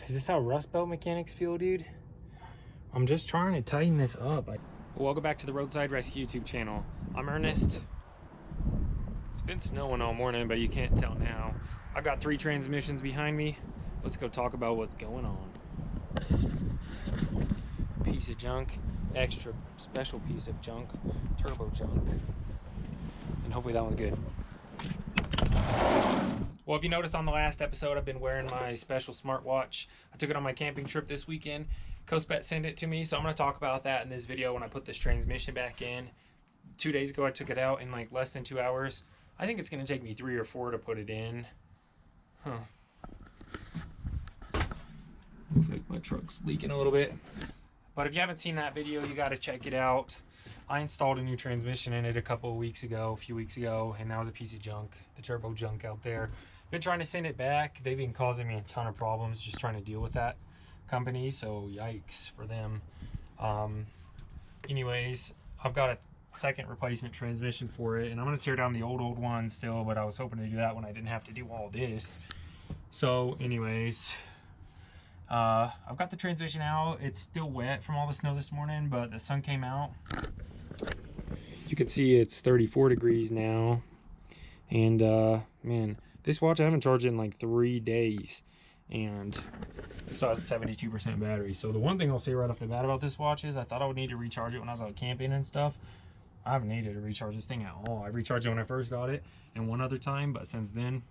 Is this how Rust Belt mechanics feel, dude? I'm just trying to tighten this up. Welcome back to the Roadside Rescue YouTube channel. I'm Ernest. It's been snowing all morning, but you can't tell now. I've got 3 transmissions behind me. Let's go talk about what's going on. Piece of junk, extra special piece of junk, turbo junk. And hopefully that one's good. Well, if you noticed on the last episode, I've been wearing my special smartwatch. I took it on my camping trip this weekend. Kospet sent it to me, so I'm going to talk about that in this video when I put this transmission back in. 2 days ago, I took it out in like less than 2 hours. I think it's going to take me 3 or 4 to put it in. Huh. Looks like my truck's leaking a little bit. But if you haven't seen that video, you got to check it out. I installed a new transmission in it a few weeks ago, and that was a piece of junk, the turbo junk out there. Been trying to send it back. They've been causing me a ton of problems just trying to deal with that company, so yikes for them. Anyways, I've got a second replacement transmission for it, and I'm going to tear down the old one still, but I was hoping to do that when I didn't have to do all this. So anyways, I've got the transmission out. It's still wet from all the snow this morning, but the sun came out. You can see it's 34 degrees now, and man, this watch I haven't charged in like 3 days, and it still has 72% battery. So the one thing I'll say right off the bat about this watch is I thought I would need to recharge it when I was out camping and stuff. I haven't needed to recharge this thing at all. I recharged it when I first got it and one other time, but since then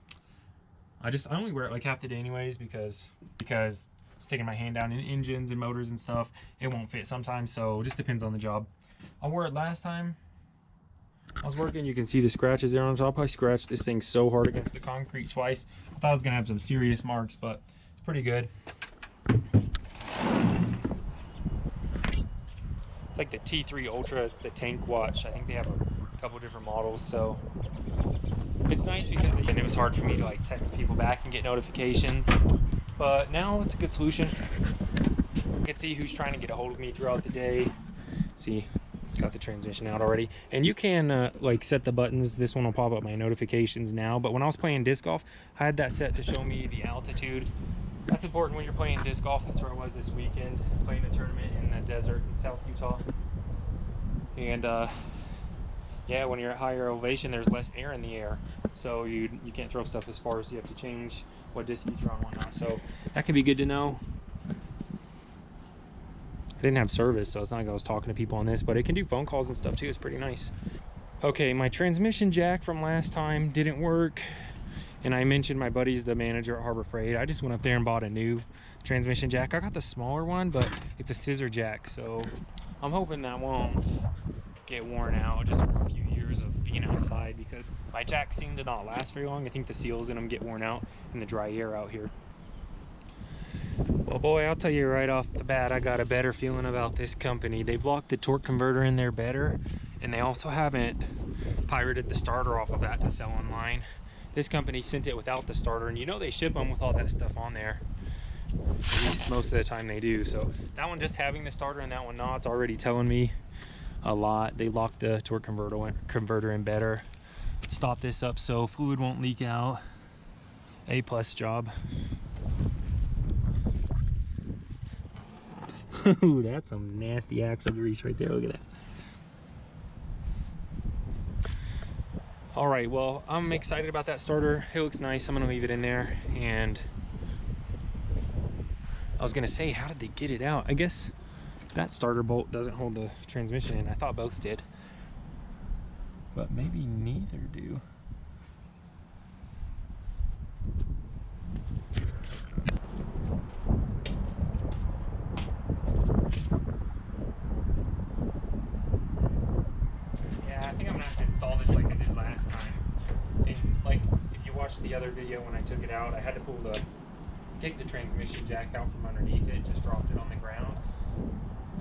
I only wear it like half the day anyways, because sticking my hand down in engines and motors and stuff, it won't fit sometimes, so it just depends on the job. I wore it last time I was working. You can see the scratches there on top. I scratched this thing so hard against the concrete twice. I thought I was gonna have some serious marks, but it's pretty good. It's like the T3 Ultra. It's the tank watch. I think they have a couple different models, so it's nice because it was hard for me to like text people back and get notifications, but now it's a good solution. I can see who's trying to get a hold of me throughout the day. See, got the transmission out already, and you can like set the buttons. This one will pop up my notifications now, but when I was playing disc golf, I had that set to show me the altitude. That's important when you're playing disc golf. That's where I was this weekend, playing a tournament in the desert in South Utah. And yeah, when you're at higher elevation, there's less air in the air, so you can't throw stuff as far, so you have to change what disc you throw and whatnot. So that can be good to know. I didn't have service, so it's not like I was talking to people on this, but it can do phone calls and stuff too. It's pretty nice. Okay, my transmission jack from last time didn't work, and I mentioned my buddy's the manager at Harbor Freight. I just went up there and bought a new transmission jack. I got the smaller one, but it's a scissor jack, so I'm hoping that won't get worn out just for a few years of being outside, because my jacks seem to not last very long. I think the seals in them get worn out in the dry air out here. Well, boy, I'll tell you right off the bat, I got a better feeling about this company. They've locked the torque converter in there better, and they also haven't pirated the starter off of that to sell online. This company sent it without the starter, and you know they ship them with all that stuff on there. At least most of the time they do. So that one just having the starter and that one not, it's already telling me a lot. They locked the torque converter in better. Stop this up so fluid won't leak out. A+ job. Ooh, that's some nasty axle grease right there. Look at that. All right, well, I'm excited about that starter. It looks nice. I'm gonna leave it in there. And I was gonna say, how did they get it out? I guess that starter bolt doesn't hold the transmission in. I thought both did, but maybe neither do. The other video when I took it out, I had to take the transmission jack out from underneath it, just dropped it on the ground.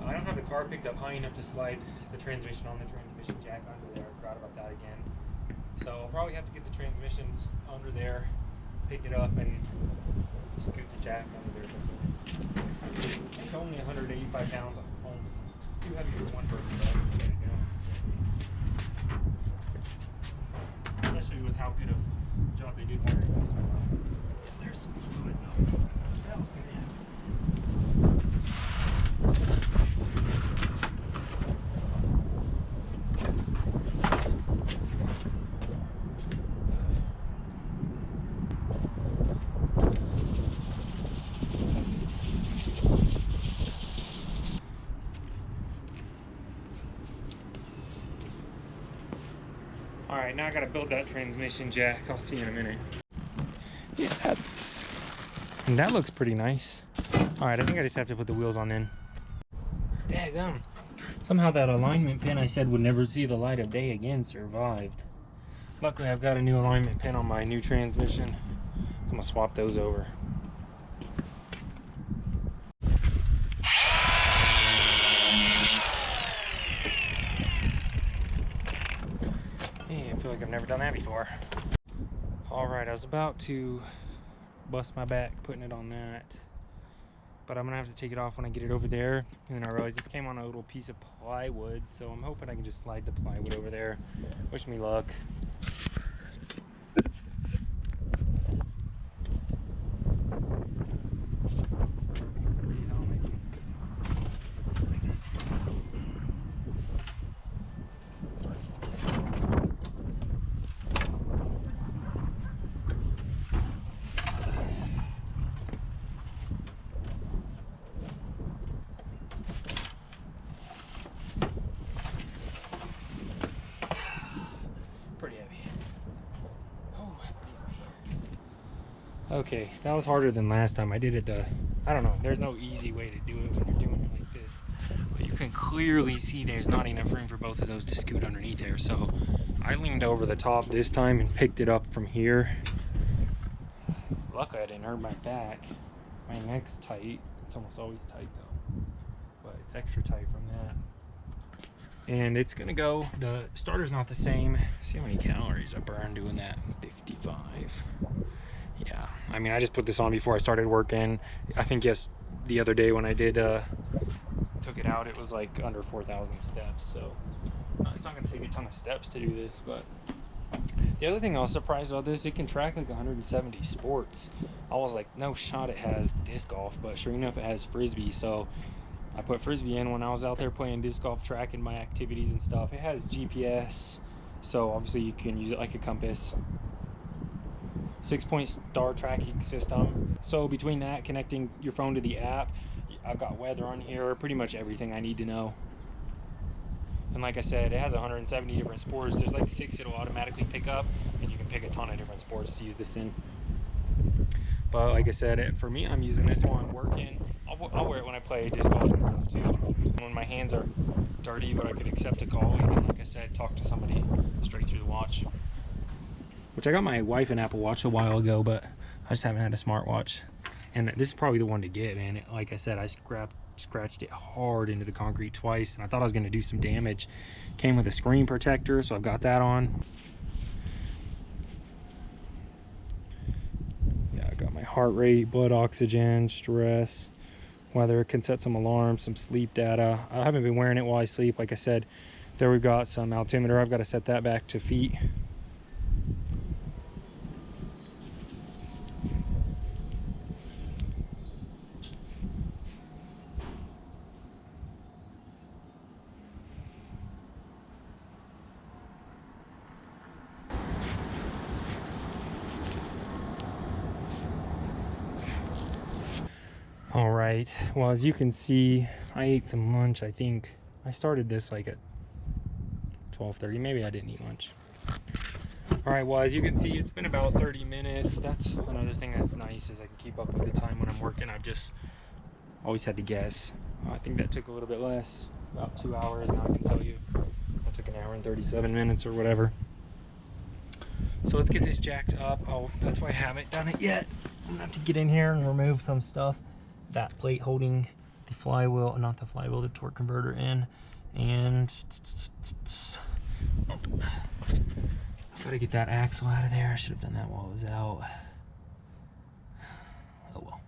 I don't have the car picked up high enough to slide the transmission on the transmission jack under there. I forgot about that again. So I'll probably have to get the transmissions under there, pick it up, and scoot the jack under there. It's only 185 pounds only. It's too heavy for one person, but I can set it down. Especially with how good of job they did wiring this. There's some fluid though. That was good. Alright, now I gotta build that transmission jack. I'll see you in a minute. Yeah, and that looks pretty nice. Alright, I think I just have to put the wheels on then. Daggum. Somehow that alignment pin I said would never see the light of day again survived. Luckily I've got a new alignment pin on my new transmission. I'm gonna swap those over. Hey, I feel like I've never done that before. Alright, I was about to bust my back putting it on that, but I'm gonna have to take it off when I get it over there. And then I realized this came on a little piece of plywood, so I'm hoping I can just slide the plywood over there. Wish me luck. Okay, that was harder than last time. I did it I don't know, there's no easy way to do it when you're doing it like this. But you can clearly see there's not enough room for both of those to scoot underneath there. So I leaned over the top this time and picked it up from here. Luckily I didn't hurt my back. My neck's tight. It's almost always tight though. But it's extra tight from that. And it's gonna go, the starter's not the same. See how many calories I burned doing that? 55. Yeah, I mean, I just put this on before I started working. I think the other day when I did took it out, it was like under 4,000 steps. So it's not going to take a ton of steps to do this. But the other thing I was surprised about this, it can track like 170 sports. I was like, no shot it has disc golf, but sure enough, it has frisbee. So I put frisbee in when I was out there playing disc golf, tracking my activities and stuff. It has GPS, so obviously you can use it like a compass. 6-point star tracking system. So between that, connecting your phone to the app, I've got weather on here, pretty much everything I need to know. And like I said, it has 170 different sports. There's like 6 it'll automatically pick up, and you can pick a ton of different sports to use this in. But like I said, for me, I'm using this while I'm working. I'll wear it when I play disc golf and stuff too. When my hands are dirty, but I could accept a call, and like I said, talk to somebody straight through the watch. Which I got my wife an Apple Watch a while ago, but I just haven't had a smartwatch. And this is probably the one to get, man. Like I said, I scratched it hard into the concrete twice, and I thought I was going to do some damage. Came with a screen protector, so I've got that on. Yeah, I got my heart rate, blood oxygen, stress, weather. It can set some alarms, some sleep data. I haven't been wearing it while I sleep. Like I said, there we've got some altimeter. I've got to set that back to feet. All right, well, as you can see, I ate some lunch. I think I started this like at 12:30. Maybe I didn't eat lunch. All right, well, as you can see, it's been about 30 minutes. That's another thing that's nice, is I can keep up with the time when I'm working. I've just always had to guess. I think that took a little bit less, about 2 hours. Now I can tell you that took 1 hour and 37 minutes or whatever. So let's get this jacked up. That's why I haven't done it yet. I'm gonna have to get in here and remove some stuff. That plate holding the flywheel, not the flywheel, the torque converter in, and gotta get that axle out of there. I should have done that while it was out. Oh well.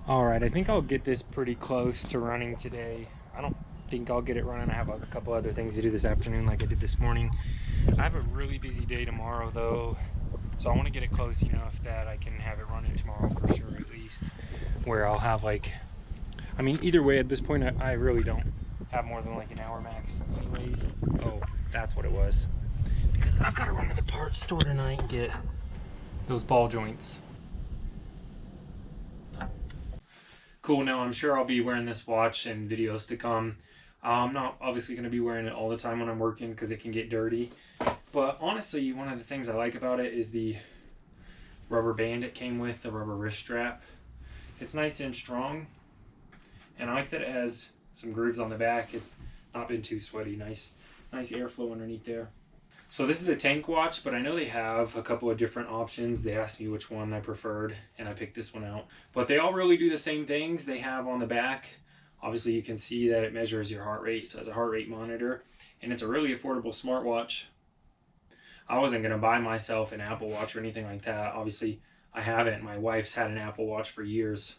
All right, I think I'll get this pretty close to running today. I don't think I'll get it running. I have a couple other things to do this afternoon like I did this morning. I have a really busy day tomorrow though, so I want to get it close enough that I can have it running tomorrow for sure, at least, where I'll have like, I mean, either way at this point I really don't have more than like an hour max anyways. Oh, that's what it was, because I've got to run to the parts store tonight and get those ball joints. Cool. Now I'm sure I'll be wearing this watch in videos to come. I'm not obviously going to be wearing it all the time when I'm working because it can get dirty. But honestly, one of the things I like about it is the rubber band it came with, the rubber wrist strap. It's nice and strong, and I like that it has some grooves on the back. It's not been too sweaty. Nice airflow underneath there. So this is the Tank watch, but I know they have a couple of different options. They asked me which one I preferred, and I picked this one out. But they all really do the same things. They have on the back, obviously you can see that it measures your heart rate, so it has a heart rate monitor, and it's a really affordable smartwatch. I wasn't going to buy myself an Apple Watch or anything like that. Obviously, I haven't. My wife's had an Apple Watch for years.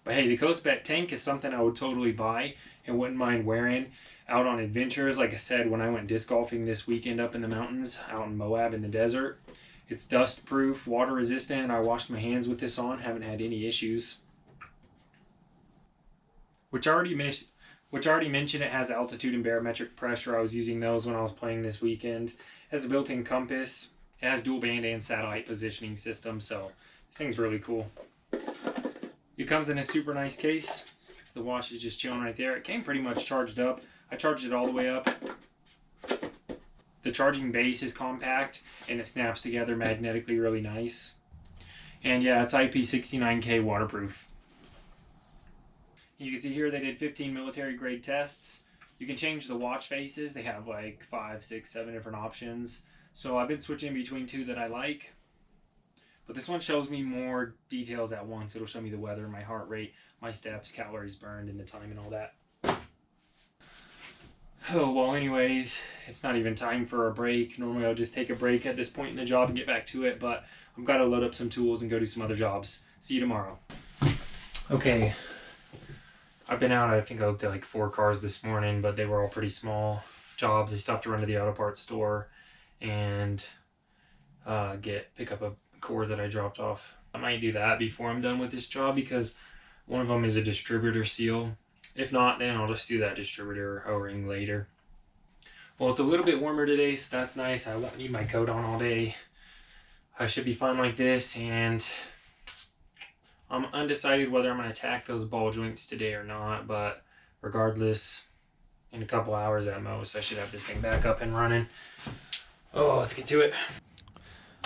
But hey, the Kospet Tank is something I would totally buy and wouldn't mind wearing out on adventures. Like I said, when I went disc golfing this weekend up in the mountains, out in Moab in the desert, it's dust proof, water resistant. I washed my hands with this on, haven't had any issues. Which I already mentioned, it has altitude and barometric pressure. I was using those when I was playing this weekend. It has a built-in compass. It has dual band and satellite positioning system, so this thing's really cool. It comes in a super nice case. The watch is just chilling right there. It came pretty much charged up. I charged it all the way up. The charging base is compact and it snaps together magnetically really nice. And yeah, it's IP69K waterproof. You can see here they did 15 military grade tests. You can change the watch faces. They have like 5, 6, 7 different options. So I've been switching between 2 that I like. But this one shows me more details at once. It'll show me the weather, my heart rate, my steps, calories burned, and the time and all that. Oh, well anyways, it's not even time for a break. Normally I'll just take a break at this point in the job and get back to it, but I've got to load up some tools and go do some other jobs. See you tomorrow. Okay, I've been out, I think I looked at like 4 cars this morning, but they were all pretty small jobs. I stopped to run to the auto parts store and pick up a cord that I dropped off. I might do that before I'm done with this job because one of them is a distributor seal. If not, then I'll just do that distributor O-ring later. Well, it's a little bit warmer today, so that's nice. I won't need my coat on all day. I should be fine like this, and I'm undecided whether I'm going to tack those ball joints today or not, but regardless, in a couple hours at most, I should have this thing back up and running. Oh, let's get to it.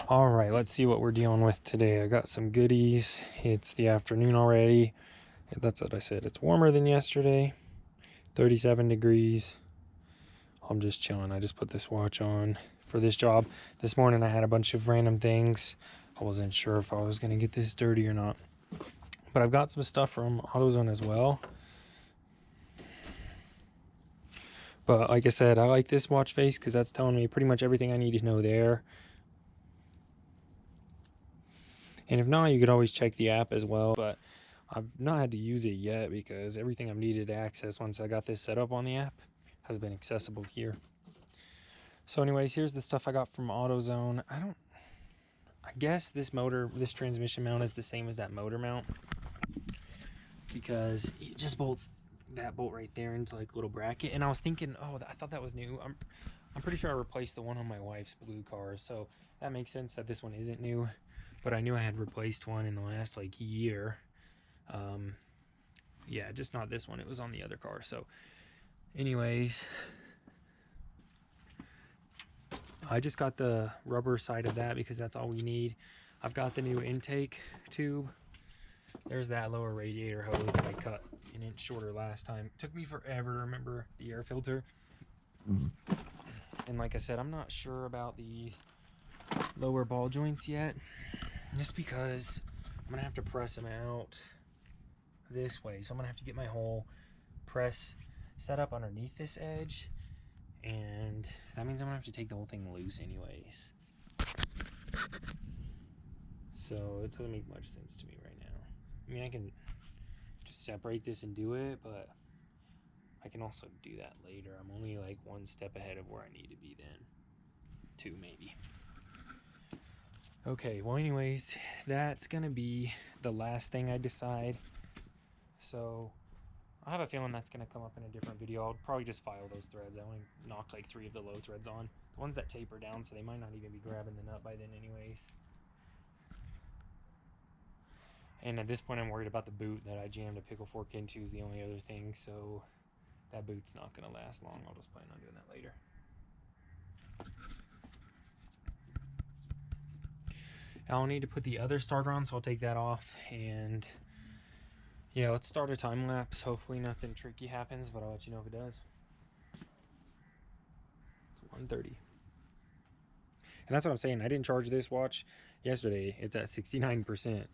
All right, let's see what we're dealing with today. I got some goodies. It's the afternoon already. That's what I said. It's warmer than yesterday. 37 degrees. I'm just chilling. I just put this watch on for this job. This morning I had a bunch of random things. I wasn't sure if I was going to get this dirty or not. But I've got some stuff from AutoZone as well. But like I said, I like this watch face because that's telling me pretty much everything I need to know there. And if not, you could always check the app as well. But I've not had to use it yet because everything I've needed to access once I got this set up on the app has been accessible here. So anyways, here's the stuff I got from AutoZone. I guess this transmission mount is the same as that motor mount, because it just bolts that bolt right there into like a little bracket. And I was thinking, oh, I thought that was new. I'm pretty sure I replaced the one on my wife's blue car, so that makes sense that this one isn't new. But I knew I had replaced one in the last like year. Yeah, just not this one. It was on the other car. So anyways, I just got the rubber side of that because that's all we need. I've got the new intake tube. There's that lower radiator hose that I cut an inch shorter last time. It took me forever to remember the air filter. And like I said, I'm not sure about the lower ball joints yet, just because I'm gonna have to press them out this way. So I'm gonna have to get my whole press set up underneath this edge, and that means I'm gonna have to take the whole thing loose anyways. So it doesn't make much sense to me right now. I mean, I can just separate this and do it, but I can also do that later. I'm only like 1 step ahead of where I need to be then. 2 maybe. Okay, well anyways, that's gonna be the last thing I decide. So I have a feeling that's gonna come up in a different video. I'll probably just file those threads. I only knocked like 3 of the low threads on. The ones that taper down, so they might not even be grabbing the nut by then anyways. And at this point I'm worried about the boot that I jammed a pickle fork into is the only other thing, so that boot's not gonna last long. I'll just plan on doing that later. I'll need to put the other starter on, so I'll take that off, and yeah, let's start a time lapse. Hopefully nothing tricky happens, but I'll let you know if it does. It's 1:30. And that's what I'm saying. I didn't charge this watch yesterday. It's at 69%.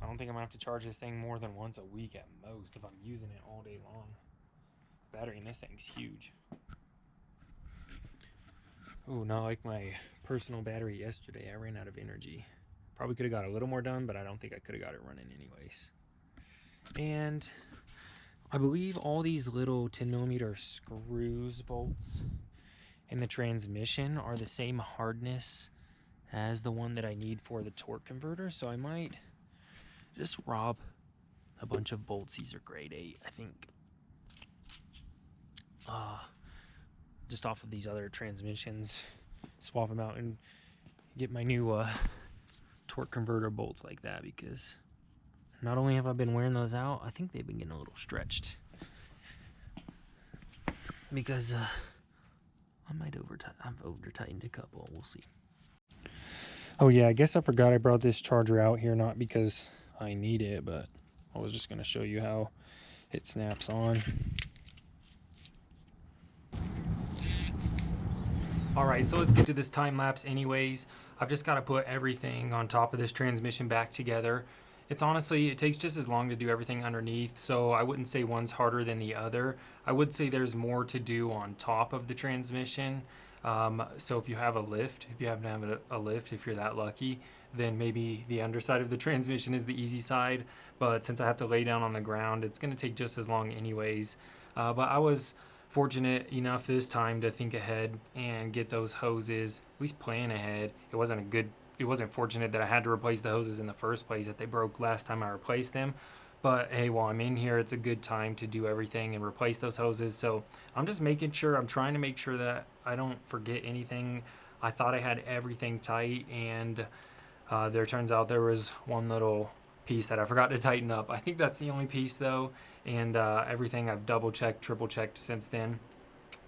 I don't think I'm gonna have to charge this thing more than once a week at most if I'm using it all day long. The battery in this thing's huge. Oh, not like my personal battery yesterday. I ran out of energy. Probably could have got a little more done, but I don't think I could have got it running anyways. And I believe all these little 10mm screws, bolts in the transmission are the same hardness as the one that I need for the torque converter. So I might just rob a bunch of bolts. These are grade 8, I think. Just off of these other transmissions, swap them out and get my new torque converter bolts like that, because not only have I been wearing those out, I think they've been getting a little stretched, because I've over tightened a couple. We'll see. Oh yeah, I guess I forgot I brought this charger out here, not because I need it, but I was just going to show you how it snaps on. Alright, so let's get to this time lapse anyways. I've just got to put everything on top of this transmission back together. It's honestly, it takes just as long to do everything underneath, so I wouldn't say one's harder than the other. I would say there's more to do on top of the transmission. So if you have a lift, if you happen to have a lift, if you're that lucky, then maybe the underside of the transmission is the easy side. But since I have to lay down on the ground, it's going to take just as long anyways. But I was fortunate enough this time to think ahead and get those hoses, at least plan ahead. It wasn't fortunate that I had to replace the hoses in the first place, that they broke last time I replaced them. But hey, while I'm in here, it's a good time to do everything and replace those hoses. So I'm just making sure, I'm trying to make sure that I don't forget anything. I thought I had everything tight, and there turns out there was one little piece that I forgot to tighten up. I think that's the only piece though, and everything I've double checked, triple checked since then.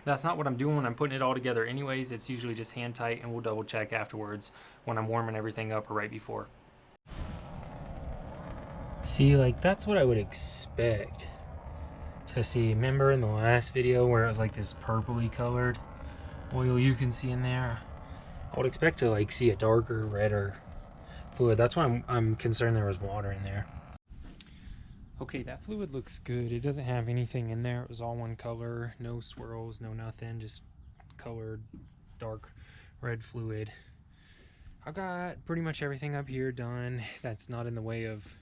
That's not what I'm doing when I'm putting it all together anyways. It's usually just hand tight, and we'll double check afterwards when I'm warming everything up or right before. See, like, that's what I would expect to see. Remember in the last video where it was like this purpley colored oil you can see in there? I would expect to like see a darker, redder fluid. That's why I'm concerned there was water in there. Okay, that fluid looks good. It doesn't have anything in there. It was all one color, no swirls, no nothing, just colored dark red fluid. I've got pretty much everything up here done that's not in the way of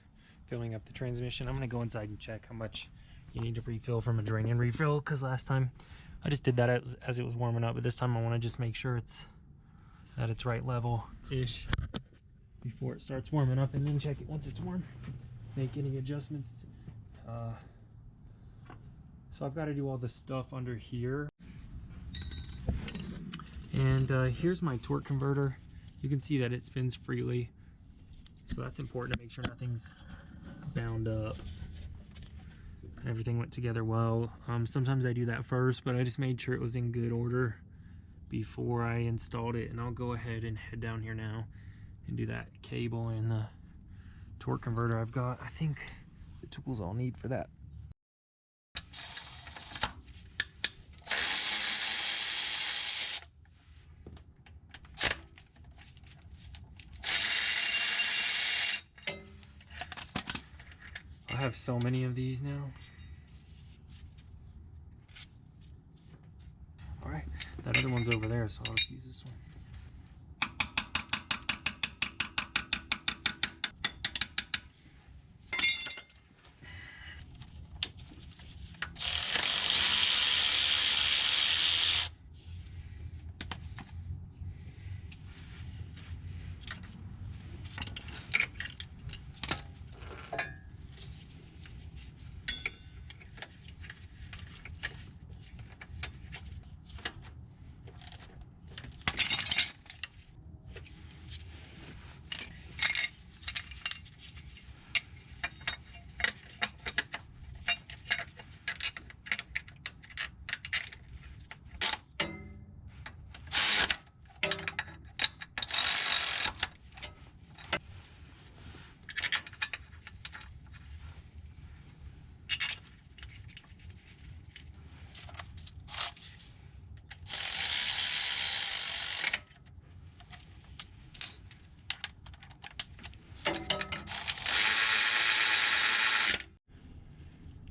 filling up the transmission. I'm gonna go inside and check how much you need to refill from a drain and refill, because last time I just did that as it was warming up, but this time I want to just make sure it's right level-ish before it starts warming up, and then check it once it's warm. Make any adjustments. So I've got to do all the stuff under here. And here's my torque converter. You can see that it spins freely, so that's important to make sure nothing's bound up. Everything went together well. Sometimes I do that first, but I just made sure it was in good order before I installed it. And I'll go ahead and head down here now and do that cable and the torque converter I've got. I think the tools I'll need for that. I have so many of these now. Alright, that other one's over there, so I'll just use this one.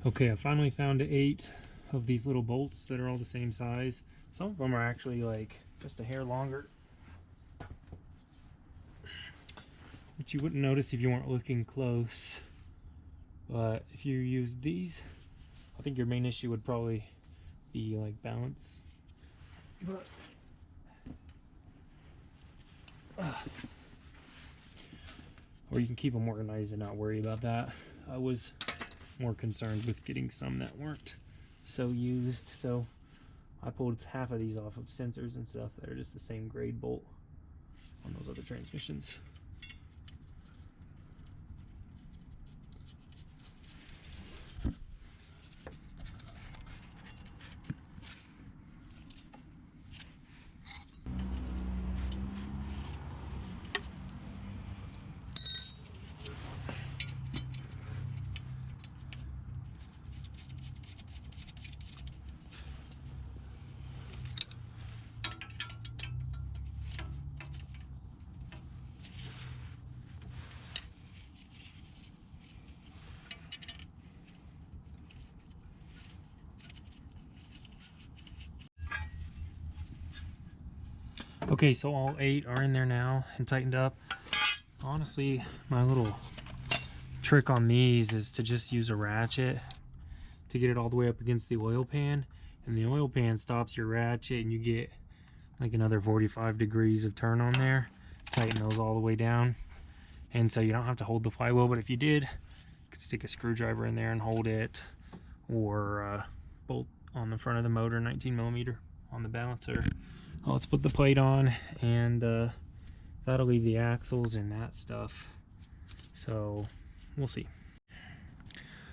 Okay, I finally found 8 of these little bolts that are all the same size. Some of them are actually like just a hair longer, which you wouldn't notice if you weren't looking close. But if you use these, I think your main issue would probably be like balance. But or you can keep them organized and not worry about that. I was more concerned with getting some that weren't so used, so I pulled half of these off of sensors and stuff that are just the same grade bolt on those other transmissions. Okay, so all 8 are in there now and tightened up. Honestly, my little trick on these is to just use a ratchet to get it all the way up against the oil pan, and the oil pan stops your ratchet and you get like another 45 degrees of turn on there. Tighten those all the way down, and so you don't have to hold the flywheel, but if you did, you could stick a screwdriver in there and hold it, or bolt on the front of the motor, 19mm on the balancer. Let's put the plate on, and that'll leave the axles and that stuff, so we'll see.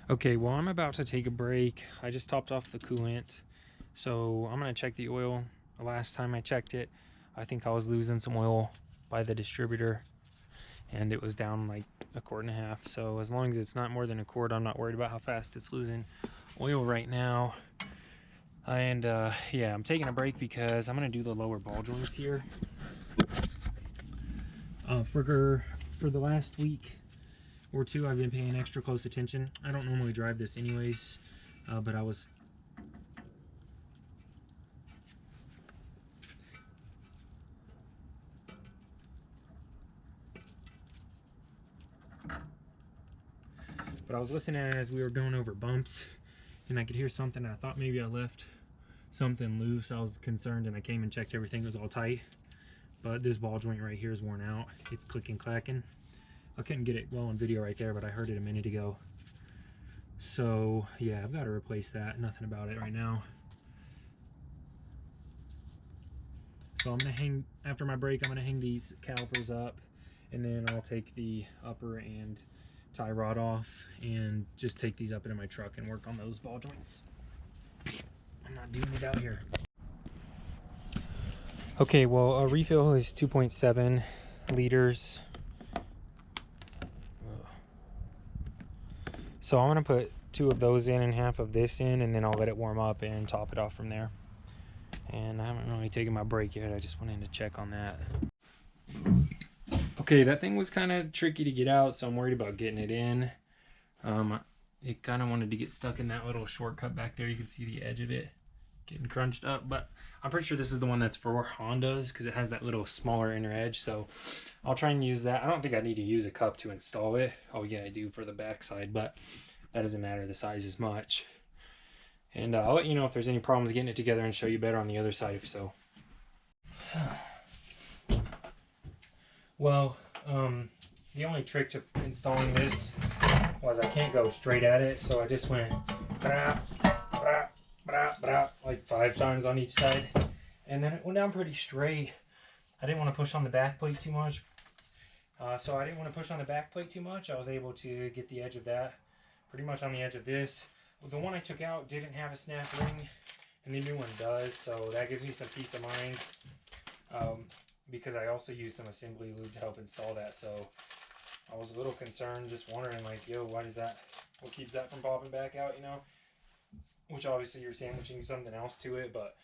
Okay, well, I'm about to take a break. I just topped off the coolant, so I'm gonna check the oil. The last time I checked it, I think I was losing some oil by the distributor, and it was down like 1.5 quarts. So as long as it's not more than 1 quart, I'm not worried about how fast it's losing oil right now. And yeah, I'm taking a break because I'm gonna do the lower ball joints here. For the last week or two, I've been paying extra close attention. I don't normally drive this anyways, but I was listening as we were going over bumps, and I could hear something. I thought maybe I left something loose. I was concerned, and I came and checked everything was all tight, but this ball joint right here is worn out. It's clicking, clacking. I couldn't get it well on video right there, but I heard it a minute ago. So yeah, I've got to replace that. Nothing about it right now. So I'm gonna hang, after my break, I'm gonna hang these calipers up, and then I'll take the upper and tie rod off and just take these up into my truck and work on those ball joints. I'm not doing it out here. Okay, well, a refill is 2.7 liters. So I'm gonna put 2 of those in and half of this in, and then I'll let it warm up and top it off from there. And I haven't really taken my break yet. I just went in to check on that. Okay, that thing was kind of tricky to get out, so I'm worried about getting it in. It kind of wanted to get stuck in that little shortcut back there. You can see the edge of it getting crunched up, but I'm pretty sure this is the one that's for Hondas because it has that little smaller inner edge, so I'll try and use that. I don't think I need to use a cup to install it. Oh yeah, I do for the back side, but that doesn't matter the size as much. And I'll let you know if there's any problems getting it together and show you better on the other side if so. Well, the only trick to installing this was I can't go straight at it, so I just went like 5 times on each side, and then it went down pretty straight. I didn't want to push on the back plate too much, I was able to get the edge of that pretty much on the edge of this. The one I took out didn't have a snap ring, and the new one does, so that gives me some peace of mind, because I also used some assembly lube to help install that. So I was a little concerned, just wondering like, yo, what keeps that from popping back out, you know? Which obviously you're sandwiching something else to it, but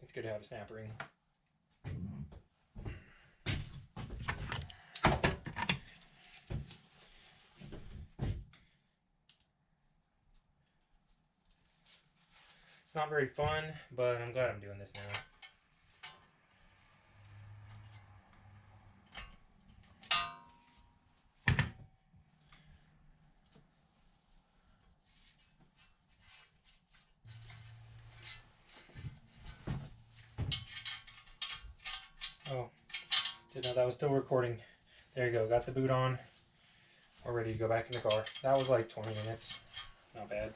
it's good to have a snap ring. It's not very fun, but I'm glad I'm doing this now. Oh, didn't know that was still recording. There you go, got the boot on. We're ready to go back in the car. That was like 20 minutes, not bad.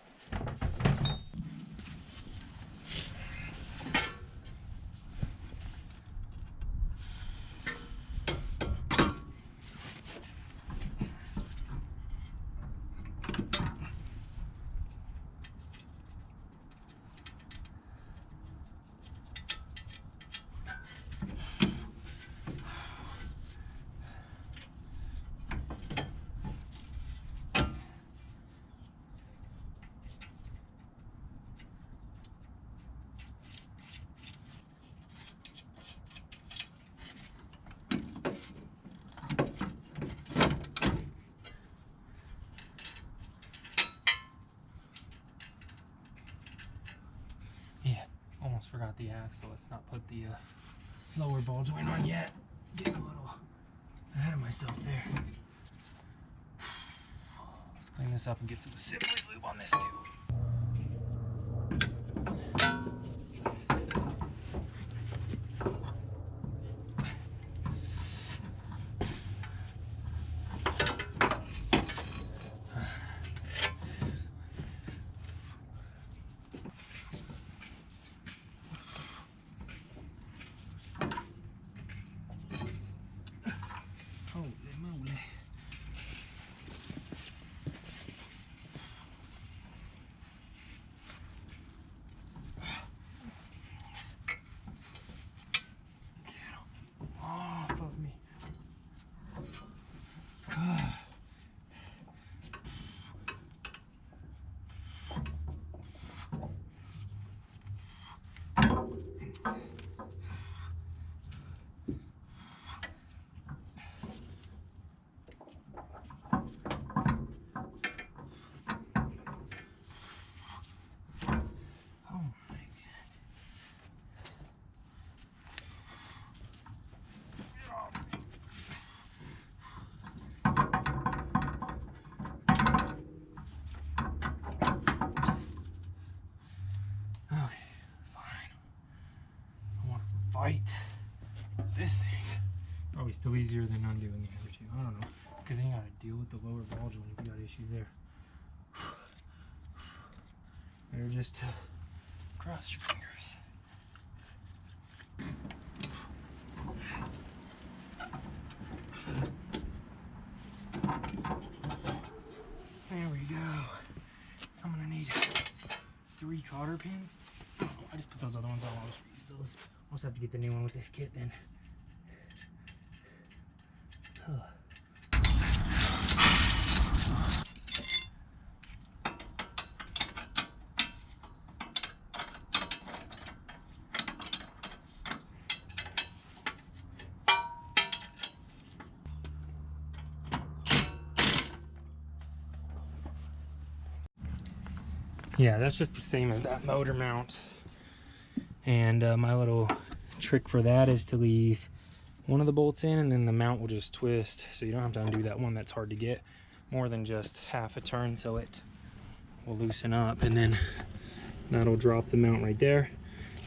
Almost forgot the axle. Let's not put the lower ball joint on yet. Getting a little ahead of myself there. Let's clean this up and get some assembly lube on this too. Fight this thing. Probably still easier than undoing the other two. I don't know. Because then you gotta deal with the lower ball joint if you got issues there. Better just cross your fingers. There we go. I'm gonna need 3 cotter pins. Oh, I just put those other ones on. I'll just reuse those. I'll just have to get the new one with this kit then. Yeah, that's just the same as that motor mount. And my little trick for that is to leave one of the bolts in, and then the mount will just twist, so you don't have to undo that one that's hard to get more than just half a turn, so it will loosen up, and then that'll drop the mount right there.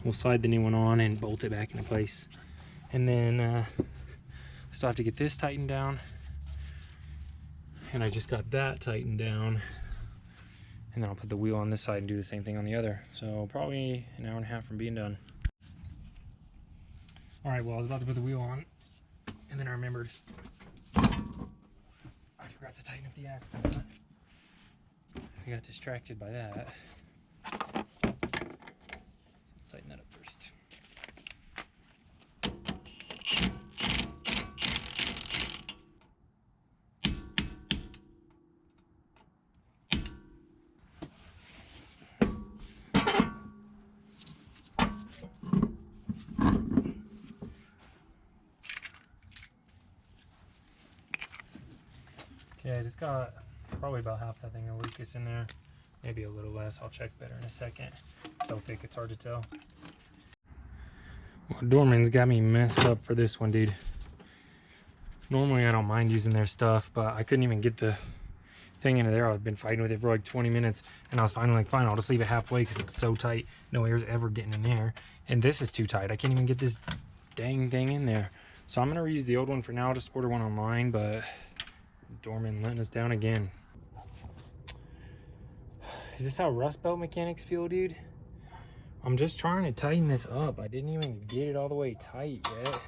We'll slide the new one on and bolt it back into place. And then I still have to get this tightened down, and I just got that tightened down. And then I'll put the wheel on this side and do the same thing on the other. So probably an hour and a half from being done. All right, well, I was about to put the wheel on, and then I remembered I forgot to tighten up the axle. I got distracted by that. Let's tighten that up first. Yeah, I just got probably about half that thing of Lucas in there. Maybe a little less. I'll check better in a second. It's so thick, it's hard to tell. Well, Dorman's got me messed up for this one, dude. Normally I don't mind using their stuff, but I couldn't even get the thing into there. I've been fighting with it for like 20 minutes, and I was finally like, fine, I'll just leave it halfway because it's so tight. No air's ever getting in there. And this is too tight. I can't even get this dang thing in there. So I'm gonna reuse the old one for now. I'll just order one online, but Dorman letting us down again. Is this how Rust Belt mechanics feel, dude? I'm just trying to tighten this up. I didn't even get it all the way tight yet.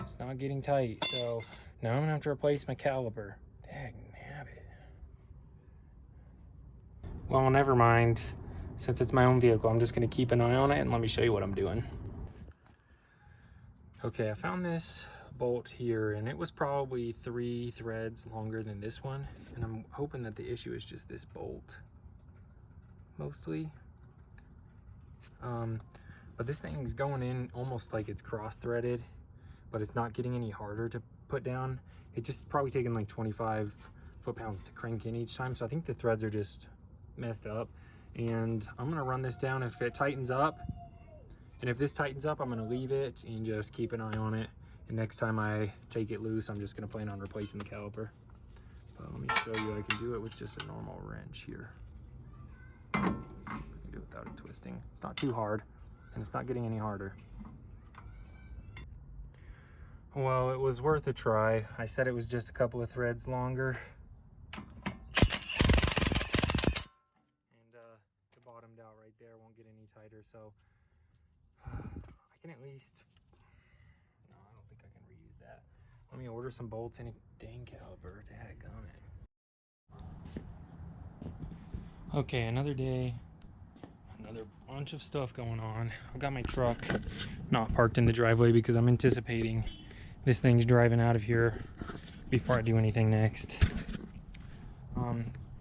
It's not getting tight, so now I'm gonna have to replace my caliper. Dagnabbit. Well, never mind. Since it's my own vehicle, I'm just gonna keep an eye on it and let me show you what I'm doing. Okay, I found this bolt here, and it was probably 3 threads longer than this one, and I'm hoping that the issue is just this bolt, mostly. But this thing's going in almost like it's cross-threaded, but it's not getting any harder to put down. It just probably taking like 25 foot-pounds to crank in each time, so I think the threads are just messed up. And I'm gonna run this down. If it tightens up, and if this tightens up, I'm gonna leave it and just keep an eye on it. And next time I take it loose, I'm just gonna plan on replacing the caliper. But let me show you, I can do it with just a normal wrench here. Let's see if we can do it without it twisting. It's not too hard, and it's not getting any harder. Well, it was worth a try. I said it was just a couple of threads longer. And it bottomed out right there, won't get any tighter, so I can at least, no, I don't think I can reuse that. Let me order some bolts and a dang caliper, dadgummit. Okay, another day, another bunch of stuff going on. I've got my truck not parked in the driveway because I'm anticipating this thing's driving out of here before I do anything next.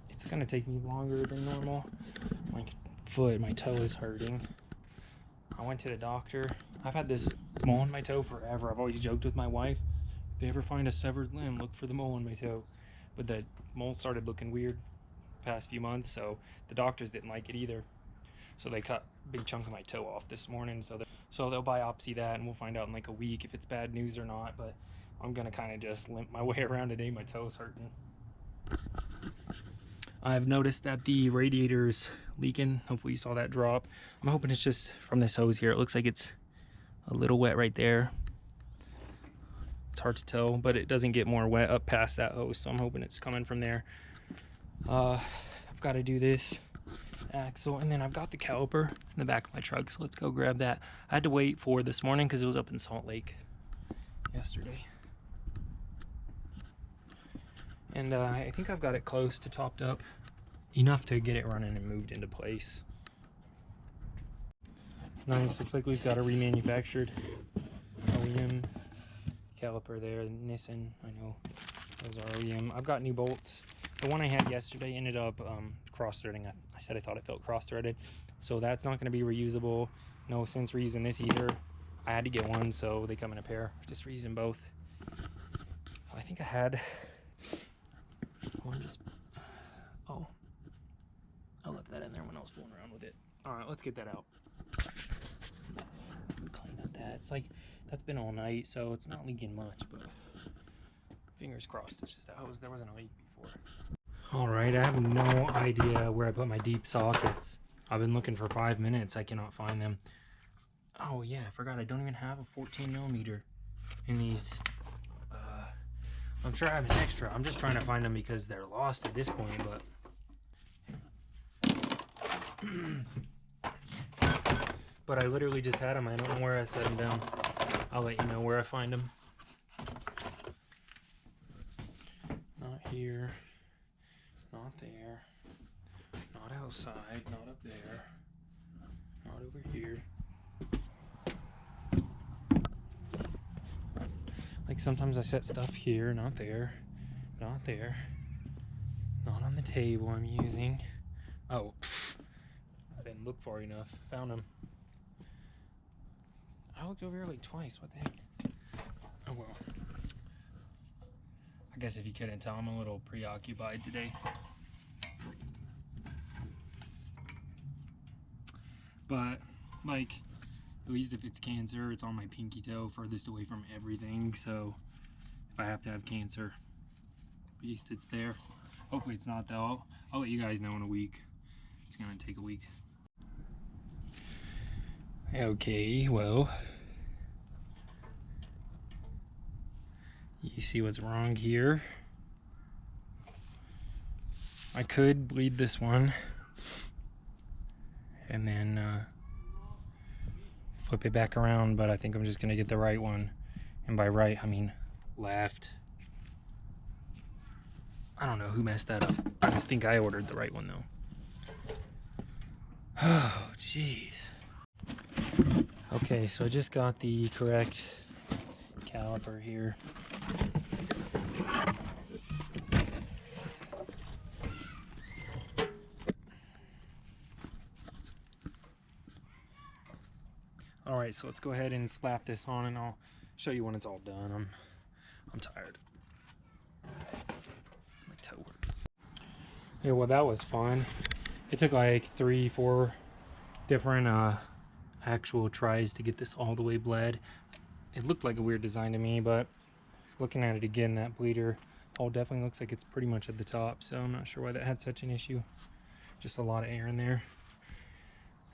It's gonna take me longer than normal. My toe is hurting. I went to the doctor. I've had this mole on my toe forever. I've always joked with my wife, if they ever find a severed limb, look for the mole on my toe. But the mole started looking weird the past few months, so the doctors didn't like it either. So they cut a big chunk of my toe off this morning. So they'll biopsy that, and we'll find out in like a week if it's bad news or not. But I'm gonna kind of just limp my way around today. My toe's hurting. I've noticed that the radiator's leaking. Hopefully you saw that drop. I'm hoping it's just from this hose here. It looks like it's a little wet right there. It's hard to tell, but it doesn't get more wet up past that hose, so I'm hoping it's coming from there. I've got to do this axle, and then I've got the caliper. It's in the back of my truck, so let's go grab that. I had to wait for this morning because it was up in Salt Lake yesterday. And I think I've got it close to topped up, enough to get it running and moved into place. Nice, looks like we've got a remanufactured OEM caliper there. Nissan, I know, those are OEM. I've got new bolts. The one I had yesterday ended up cross-threading. I said I thought it felt cross-threaded, so that's not going to be reusable. No sense reusing this either. I had to get one, so they come in a pair. Just reusing both. I think I had one just, oh, I left that in there when I was fooling around with it. All right, let's get that out. Clean up that. It's like, that's been all night, so it's not leaking much, but fingers crossed. It's just that there wasn't a leak before. All right, I have no idea where I put my deep sockets. I've been looking for 5 minutes. I cannot find them. Oh yeah, I forgot I don't even have a 14mm in these. I'm sure I have an extra. I'm just trying to find them because they're lost at this point, but but I literally just had them. I don't know where I set them down. I'll let you know where I find them. Not here, not there, not outside, not up there, not over here. Like sometimes I set stuff here, not there, not there, not on the table I'm using. Oh, I didn't look far enough. Found them. I looked over here like twice. What the heck? Oh well. I guess if you couldn't tell, I'm a little preoccupied today. But, like, at least if it's cancer, it's on my pinky toe, furthest away from everything. So, if I have to have cancer, at least it's there. Hopefully it's not, though. I'll let you guys know in a week. It's gonna take a week. Okay, well, you see what's wrong here. I could bleed this one and then flip it back around, but I think I'm just gonna get the right one. And by right, I mean left. I don't know who messed that up. I don't think I ordered the right one though. Oh, jeez. Okay, so I just got the correct caliper here. All right, so let's go ahead and slap this on and I'll show you when it's all done. I'm tired. My toe hurts. Yeah, well, that was fun. It took like 3-4 different actual tries to get this all the way bled. It looked like a weird design to me, but looking at it again, that bleeder hole definitely looks like it's pretty much at the top, so I'm not sure why that had such an issue. Just a lot of air in there.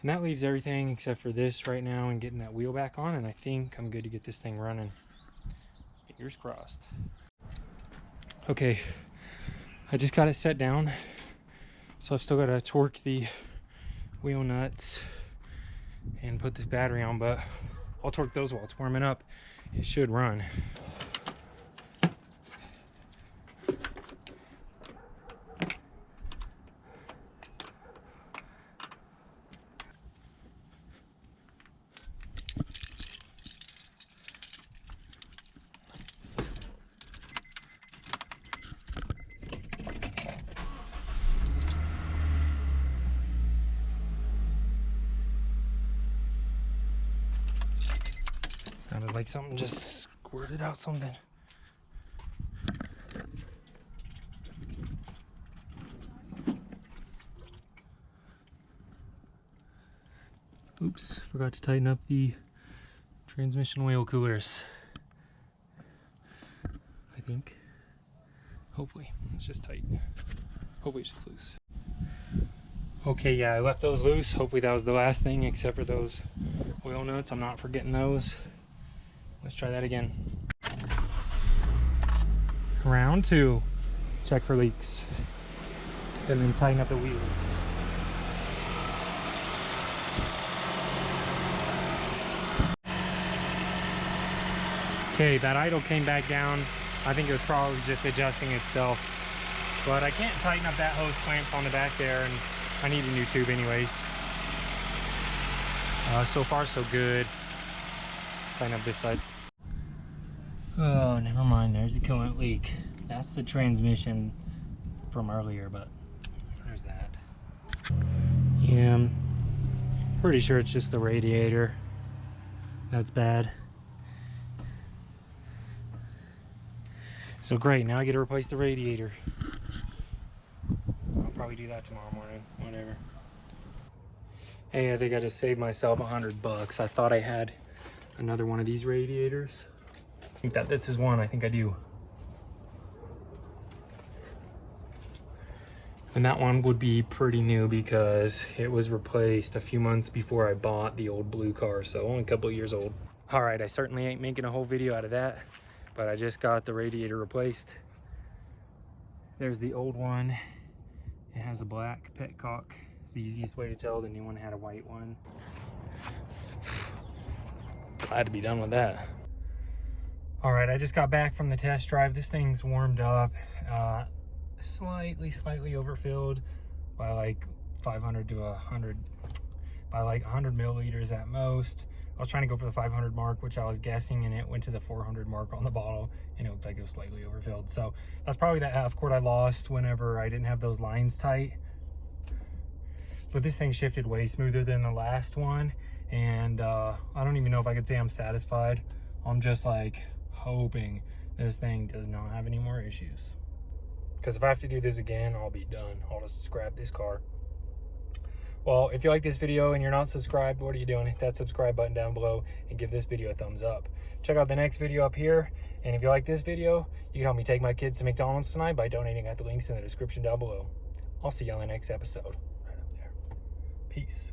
And that leaves everything except for this right now and getting that wheel back on, and I think I'm good to get this thing running. Fingers crossed. Okay, I just got it set down, so I've still got to torque the wheel nuts and put this battery on, but I'll torque those while it's warming up. It should run. Sounded like something just squirted out something. Oops, forgot to tighten up the transmission oil coolers. I think. Hopefully. It's just tight. Hopefully it's just loose. Okay, yeah, I left those loose. Hopefully that was the last thing except for those oil nuts. I'm not forgetting those. Let's try that again. Round 2. Let's check for leaks. And then tighten up the wheels. Okay, that idle came back down. I think it was probably just adjusting itself. But I can't tighten up that hose clamp on the back there, and I need a new tube anyways. So far so good. Tighten up this side. Oh, never mind, there's a coolant leak. That's the transmission from earlier, but there's that. Yeah, I'm pretty sure it's just the radiator. That's bad. So great, now I get to replace the radiator. I'll probably do that tomorrow morning, whatever. Hey, I think I just saved myself $100. I thought I had another one of these radiators. I think that this is one, I think I do. And that one would be pretty new because it was replaced a few months before I bought the old blue car, so only a couple of years old. All right, I certainly ain't making a whole video out of that, but I just got the radiator replaced. There's the old one. It has a black petcock. It's the easiest way to tell. The new one had a white one. Glad to be done with that. All right, I just got back from the test drive. This thing's warmed up. Slightly overfilled by like 500 to 100, by like 100 milliliters at most. I was trying to go for the 500 mark, which I was guessing, and it went to the 400 mark on the bottle, and it looked like it was slightly overfilled. So that's probably that half quart I lost whenever I didn't have those lines tight. But this thing shifted way smoother than the last one, and I don't even know if I could say I'm satisfied. I'm just like hoping this thing does not have any more issues. Because if I have to do this again, I'll be done. I'll just scrap this car. Well, if you like this video and you're not subscribed, what are you doing? Hit that subscribe button down below and give this video a thumbs up. Check out the next video up here. And if you like this video, you can help me take my kids to McDonald's tonight by donating at the links in the description down below. I'll see you on the next episode. Right up there. Peace.